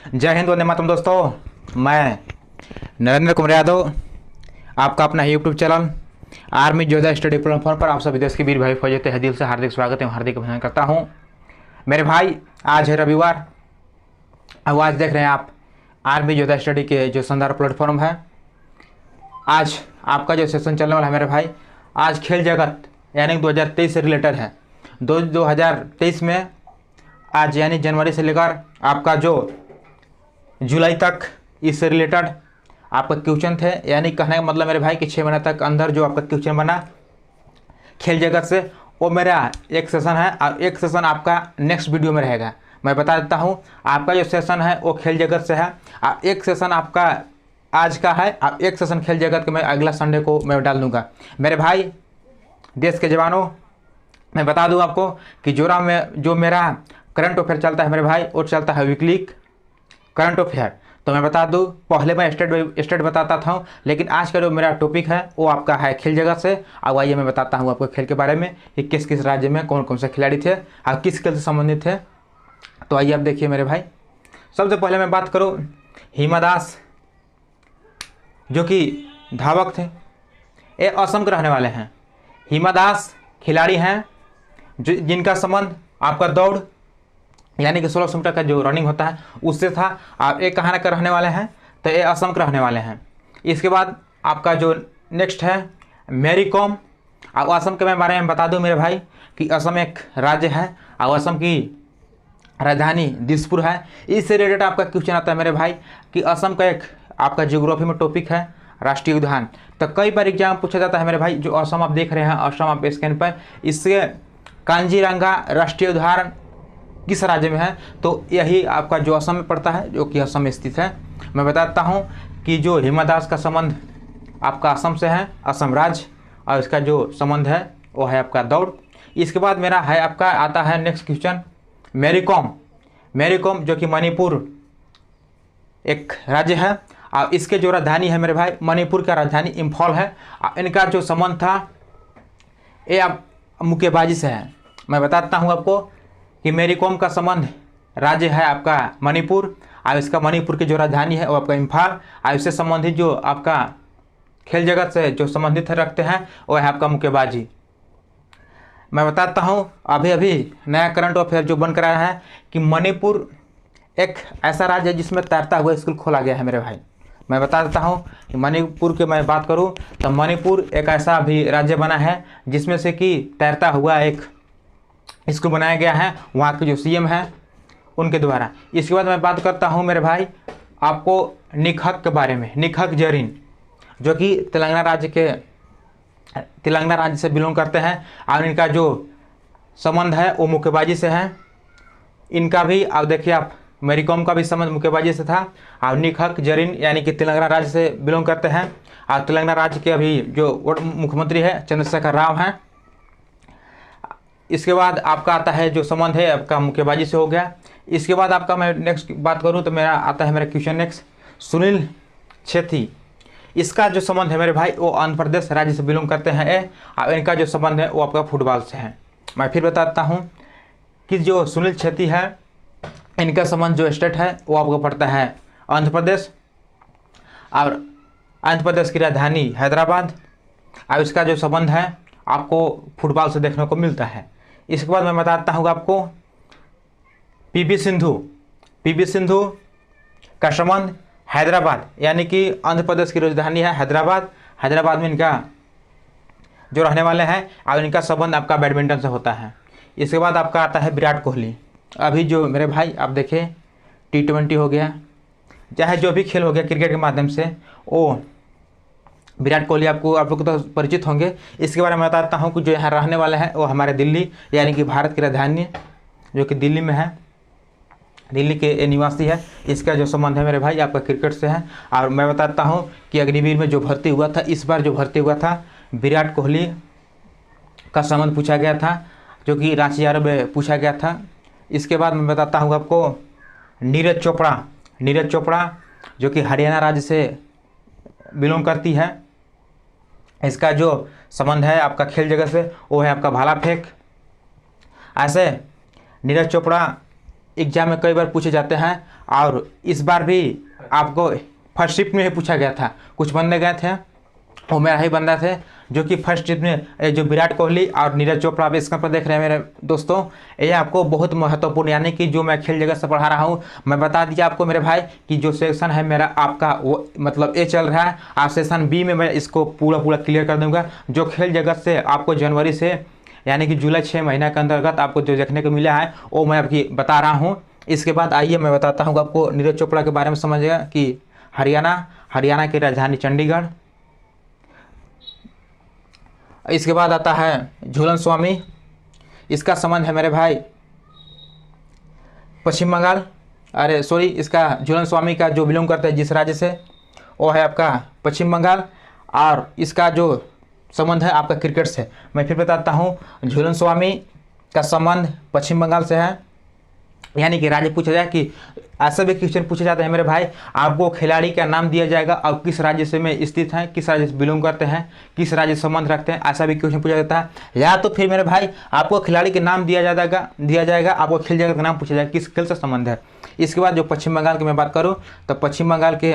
जय हिंद, वंदे मातरम। दोस्तों, मैं नरेंद्र कुमार यादव, आपका अपना यूट्यूब चैनल आर्मी योद्धा स्टडी प्लेटफॉर्म पर आप सभी देश के वीर भाई फौजी तहे दिल से हार्दिक स्वागत एवं हार्दिक अभिनंदन करता हूं। मेरे भाई, आज है रविवार। अब आज देख रहे हैं आप आर्मी योद्धा स्टडी के जो शानदार प्लेटफॉर्म है। आज आपका जो सेशन चलने वाला है मेरे भाई, आज खेल जगत यानी 2023 से रिलेटेड है। 2023 में आज यानी जनवरी से लेकर आपका जो जुलाई तक इससे रिलेटेड आपका क्वेश्चन थे, यानी कहने का मतलब मेरे भाई कि 6 महीने तक अंदर जो आपका क्वेश्चन बना खेल जगत से, वो मेरा एक सेशन है और एक सेशन आपका नेक्स्ट वीडियो में रहेगा। मैं बता देता हूँ, आपका जो सेशन है वो खेल जगत से है और एक सेशन आपका आज का है और एक सेशन खेल जगत का मैं अगला संडे को मैं डाल दूँगा। मेरे भाई देश के जवानों, मैं बता दूँ आपको कि जो मेरा करंट अफेयर चलता है मेरे भाई, वो चलता है वीकली करंट अफेयर। तो मैं बता दूं, पहले मैं स्टेट बताता था, लेकिन आज का जो मेरा टॉपिक है वो आपका है खेल जगत से। अब आइए मैं बताता हूं आपको खेल के बारे में कि किस किस राज्य में कौन कौन से खिलाड़ी थे और किस खेल से संबंधित थे। तो आइए आप देखिए मेरे भाई, सबसे पहले मैं बात करूँ हिमा दास, जो कि धावक थे, ये असम के रहने वाले हैं। हिमा दास खिलाड़ी हैं जिनका संबंध आपका दौड़ यानी कि 1600 मीटर का जो रनिंग होता है उससे था। आप एक कहाँ का रहने वाले हैं, तो ये असम के रहने वाले हैं। इसके बाद आपका जो नेक्स्ट है मैरी कॉम। अब असम के मैं बारे में बता दूं मेरे भाई कि असम एक राज्य है और असम की राजधानी दिसपुर है। इससे रिलेटेड आपका क्वेश्चन आता है मेरे भाई कि असम का एक आपका जियोग्राफी में टॉपिक है राष्ट्रीय उद्यान। तो कई बार एग्जाम पूछा जाता है मेरे भाई, जो असम आप देख रहे हैं, असम आप स्क्रीन पर, इससे कांजीरंगा राष्ट्रीय उद्यान किस राज्य में है, तो यही आपका जो असम में पड़ता है, जो कि असम में स्थित है। मैं बताता हूँ कि जो हिमा दास का संबंध आपका असम से है, असम राज्य, और इसका जो संबंध है वो है आपका दौड़। इसके बाद मेरा है आपका आता है नेक्स्ट क्वेश्चन मैरी कॉम, जो कि मणिपुर एक राज्य है और इसके जो राजधानी है मेरे भाई, मणिपुर का राजधानी इम्फॉल है। इनका जो संबंध था ये आप मुक्केबाजी से है। मैं बताता हूँ आपको कि मैरी कॉम का संबंध राज्य है आपका मणिपुर और इसका मणिपुर की जो राजधानी है वो आपका इम्फाल, और इससे संबंधित जो आपका खेल जगत से जो संबंधित रखते हैं वो है आपका मुक्केबाजी। मैं बताता हूँ अभी नया करंट अफेयर जो बन कर आया है कि मणिपुर एक ऐसा राज्य है जिसमें तैरता हुआ स्कूल खोला गया है मेरे भाई। मैं बता देता हूँ कि मणिपुर की मैं बात करूँ तो मणिपुर एक ऐसा भी राज्य बना है जिसमें से कि तैरता हुआ एक स्कूल बनाया गया है, वहाँ के जो सीएम हैं उनके द्वारा। इसके बाद मैं बात करता हूँ मेरे भाई आपको निखक के बारे में। निखक जरीन, जो कि तेलंगाना राज्य से बिलोंग करते हैं और इनका जो संबंध है वो मुक्केबाजी से है। इनका भी आप देखिए, आप मैरी कॉम का भी संबंध मुक्केबाजी से था और निखक जरीन यानी कि तेलंगाना राज्य से बिलोंग करते हैं और तेलंगाना राज्य के अभी जो मुख्यमंत्री है चंद्रशेखर राव हैं। इसके बाद आपका आता है जो संबंध है आपका मुक्केबाजी से हो गया। इसके बाद आपका मैं नेक्स्ट बात करूं तो मेरा आता है मेरा क्वेश्चन नेक्स्ट सुनील छेत्री। इसका जो संबंध है मेरे भाई वो आंध्र प्रदेश राज्य से बिलोंग करते हैं और इनका जो संबंध है वो आपका फुटबॉल से है। मैं फिर बताता हूँ कि जो सुनील छेत्री है इनका संबंध जो स्टेट है वो आपको पड़ता है आंध्र प्रदेश और आंध्र प्रदेश की राजधानी हैदराबाद, और इसका जो संबंध है आपको फुटबॉल से देखने को मिलता है। इसके बाद मैं बताता हूँ आपको पीवी सिंधु का संबंध हैदराबाद यानी कि आंध्र प्रदेश की राजधानी है हैदराबाद में इनका जो रहने वाले हैं और इनका संबंध आपका बैडमिंटन से होता है। इसके बाद आपका आता है विराट कोहली। अभी जो मेरे भाई आप देखें T20 हो गया, चाहे जो भी खेल हो गया क्रिकेट के माध्यम से, वो विराट कोहली आप लोग तो परिचित होंगे। इसके बारे में बताता हूँ कि जो यहाँ रहने वाले हैं वो हमारे दिल्ली यानी कि भारत की राजधानी जो कि दिल्ली में है, दिल्ली के निवासी है। इसका जो संबंध है मेरे भाई आपका क्रिकेट से है। और मैं बताता हूँ कि अग्निवीर में जो भर्ती हुआ था, इस बार जो भर्ती हुआ था विराट कोहली का संबंध पूछा गया था, जो कि रांची यादव में पूछा गया था। इसके बाद मैं बताता हूँ आपको नीरज चोपड़ा जो कि हरियाणा राज्य से बिलोंग करती है। इसका जो संबंध है आपका खेल जगत से वो है आपका भाला फेंक। ऐसे नीरज चोपड़ा एग्जाम में कई बार पूछे जाते हैं और इस बार भी आपको फर्स्ट शिफ्ट में ही पूछा गया था। कुछ बंदे गए थे, वो मेरा ही बंदा थे, जो कि फर्स्ट शिफ्ट में जो विराट कोहली और नीरज चोपड़ा आप स्क्रीन पर देख रहे हैं मेरे दोस्तों, ये आपको बहुत महत्वपूर्ण, यानी कि जो मैं खेल जगत से पढ़ा रहा हूँ, मैं बता दीजिए आपको मेरे भाई कि जो सेक्शन है मेरा आपका वो मतलब ए चल रहा है, और सेक्शन बी में मैं इसको पूरा क्लियर कर दूंगा। जो खेल जगत से आपको जनवरी से यानी कि जुलाई 6 महीना के अंतर्गत आपको जो देखने को मिला है वो मैं आपकी बता रहा हूँ। इसके बाद आइए मैं बताता हूँ आपको नीरज चोपड़ा के बारे में। समझिएगा कि हरियाणा की राजधानी चंडीगढ़। इसके बाद आता है झूलन स्वामी, इसका संबंध है मेरे भाई पश्चिम बंगाल, अरे सॉरी, इसका झूलन स्वामी का जो बिलोंग करता है जिस राज्य से, वो है आपका पश्चिम बंगाल, और इसका जो संबंध है आपका क्रिकेट से। मैं फिर बताता हूँ, झूलन स्वामी का संबंध पश्चिम बंगाल से है, यानी कि राज्य पूछा जाए कि ऐसा भी क्वेश्चन पूछे जाते हैं मेरे भाई, आपको खिलाड़ी का नाम दिया जाएगा और किस राज्य से में स्थित है, किस राज्य से बिलोंग करते हैं, किस राज्य से संबंध रखते हैं, ऐसा भी क्वेश्चन पूछा जाता है। या तो फिर मेरे भाई आपको खिलाड़ी के नाम दिया जाएगा, आपको खेल जगत का नाम पूछा जाएगा, किस खेल से संबंध है। इसके बाद जो पश्चिम बंगाल की मैं बात करूँ तो पश्चिम बंगाल के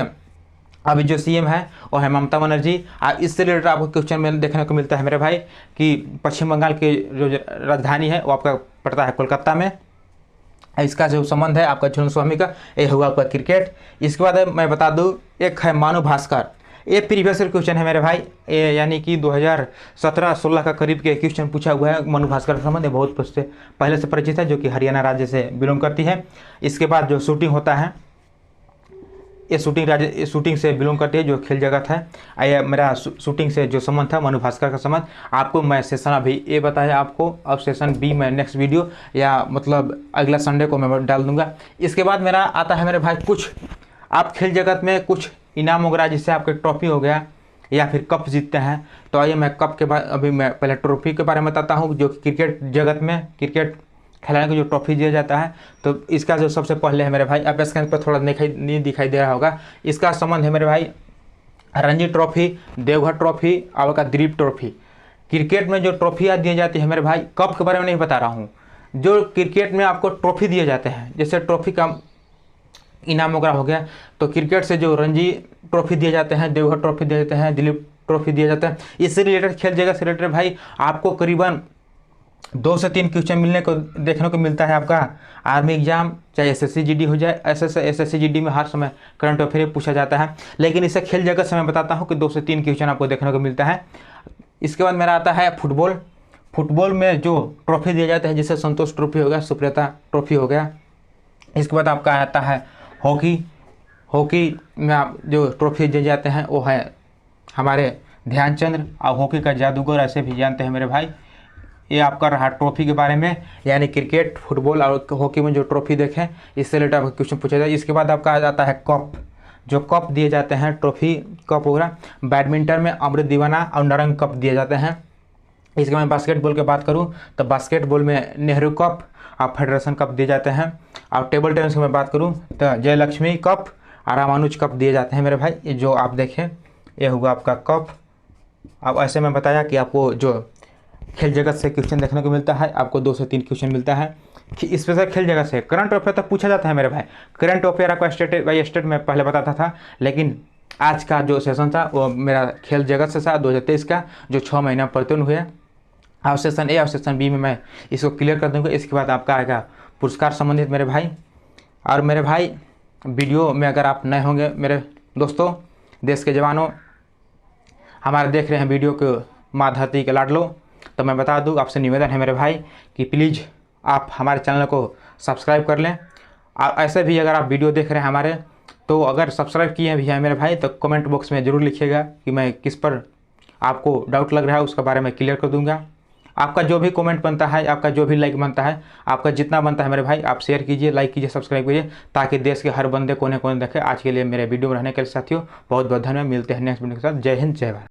अभी जो सीएम है वो है ममता बनर्जी, और इससे रिलेटेड आपको क्वेश्चन में देखने को मिलता है मेरे भाई कि पश्चिम बंगाल की जो राजधानी है वो आपका पड़ता है कोलकाता में। इसका जो संबंध है आपका झूलन स्वामी का, ये हुआ आपका क्रिकेट। इसके बाद मैं बता दूं, एक है मानु भास्कर, ये प्रीवियस क्वेश्चन है मेरे भाई, ये यानी कि 2017-16 का करीब के क्वेश्चन पूछा हुआ है। मानु भास्कर का संबंध बहुत पहले से परिचित है, जो कि हरियाणा राज्य से बिलोंग करती है। इसके बाद जो शूटिंग होता है, ये शूटिंग से बिलोंग करती है, जो खेल जगत है। ये मेरा शूटिंग से जो संबंध था मानु भास्कर का संबंध, आपको मैं सेशन अभी ए बताया आपको, अब सेशन बी में नेक्स्ट वीडियो या मतलब अगला संडे को मैं डाल दूंगा। इसके बाद मेरा आता है मेरे भाई कुछ आप खेल जगत में कुछ इनाम वगैरह, जिससे आपके ट्रॉफी हो गया या फिर कप जीतते हैं। तो आइए मैं कप के बाद अभी मैं पहले ट्रॉफी के बारे में बताता हूँ, जो क्रिकेट जगत में क्रिकेट खिलाड़ी को जो ट्रॉफी दिया जाता है। तो इसका जो सबसे पहले है मेरे भाई, आप स्क्रीन पर थोड़ा नहीं दिखाई दे रहा होगा, इसका संबंध है मेरे भाई रणजी ट्रॉफी, देवघर ट्रॉफी और का दिलीप ट्रॉफी। क्रिकेट में जो ट्रॉफियाँ दी जाती है मेरे भाई, कप के बारे में नहीं बता रहा हूँ, जो क्रिकेट में आपको ट्रॉफी दिए जाते हैं, जैसे ट्रॉफी का इनाम वगैरह हो गया, तो क्रिकेट से जो रणजी ट्रॉफी दिए जाते हैं, देवघर ट्रॉफी दिए जाते हैं, दिलीप ट्रॉफी दिया जाता है। इससे रिलेटेड खेल जगत से रिलेटेड भाई आपको करीबन 2 से 3 क्वेश्चन देखने को मिलता है आपका आर्मी एग्जाम, चाहे एसएससी जीडी हो जाए। एसएससी जीडी में हर समय करंट अफेयर पूछा जाता है, लेकिन इसे खेल जगत से मैं बताता हूँ कि 2 से 3 क्वेश्चन आपको देखने को मिलता है। इसके बाद मेरा आता है फुटबॉल में जो ट्रॉफी दिया जाता है, जैसे संतोष ट्रॉफी हो गया, सुप्रियता ट्रॉफी हो गया। इसके बाद आपका आता है हॉकी में आप जो ट्रॉफी दिए जाते हैं वो है हमारे ध्यानचंद, और हॉकी का जादूगर ऐसे भी जानते हैं मेरे भाई। ये आपका रहा ट्रॉफी के बारे में, यानी क्रिकेट, फुटबॉल और हॉकी में जो ट्रॉफी देखें, इससे रिलेटेड आपका क्वेश्चन पूछा जाए। इसके बाद आपका आ जाता है कप, जो कप दिए जाते हैं, ट्रॉफी कप वगैरह। बैडमिंटन में अमृत दीवाना और नारंग कप दिए जाते हैं। इसके बाद बास्केटबॉल की बात करूँ तो बास्केटबॉल में नेहरू कप और फेडरेशन कप दिए जाते हैं। और टेबल टेनिस की मैं बात करूँ तो जयलक्ष्मी कप और रामानुज कप दिए जाते हैं मेरे भाई। ये जो आप देखें ये होगा आपका कप। अब ऐसे में बताया कि आपको जो खेल जगत से क्वेश्चन देखने को मिलता है, आपको 2 से 3 क्वेश्चन मिलता है स्पेशल खेल जगत से। करंट अफेयर तक पूछा जाता है मेरे भाई। करंट अफेयर आपका स्टेट बाई स्टेट में पहले बताता था, लेकिन आज का जो सेशन था वो मेरा खेल जगत से था 2023 का, जो 6 महीना परिवर्तन हुए। और सेशन ए और सेशन बी में मैं इसको क्लियर कर दूँगा। इसके बाद आपका आएगा पुरस्कार संबंधित मेरे भाई। और मेरे भाई वीडियो में अगर आप नए होंगे मेरे दोस्तों, देश के जवानों, हमारे देख रहे हैं वीडियो को माँ धरती के लाडलो, तो मैं बता दूं आपसे निवेदन है मेरे भाई कि प्लीज़ आप हमारे चैनल को सब्सक्राइब कर लें। और ऐसे भी अगर आप वीडियो देख रहे हैं हमारे, तो अगर सब्सक्राइब किए भी हैं मेरे भाई तो कमेंट बॉक्स में ज़रूर लिखिएगा कि मैं किस पर आपको डाउट लग रहा है उसके बारे में क्लियर कर दूंगा। आपका जो भी कमेंट बनता है, आपका जो भी लाइक बनता है, आपका जितना बनता है मेरे भाई, आप शेयर कीजिए, लाइक कीजिए, सब्सक्राइब कीजिए, ताकि देश के हर बंदे कोने कोने देखे। आज के लिए मेरे वीडियो में रहने के लिए साथियों बहुत बहुत धन्यवाद। मिलते हैं नेक्स्ट वीडियो के साथ। जय हिंद, जय भारत।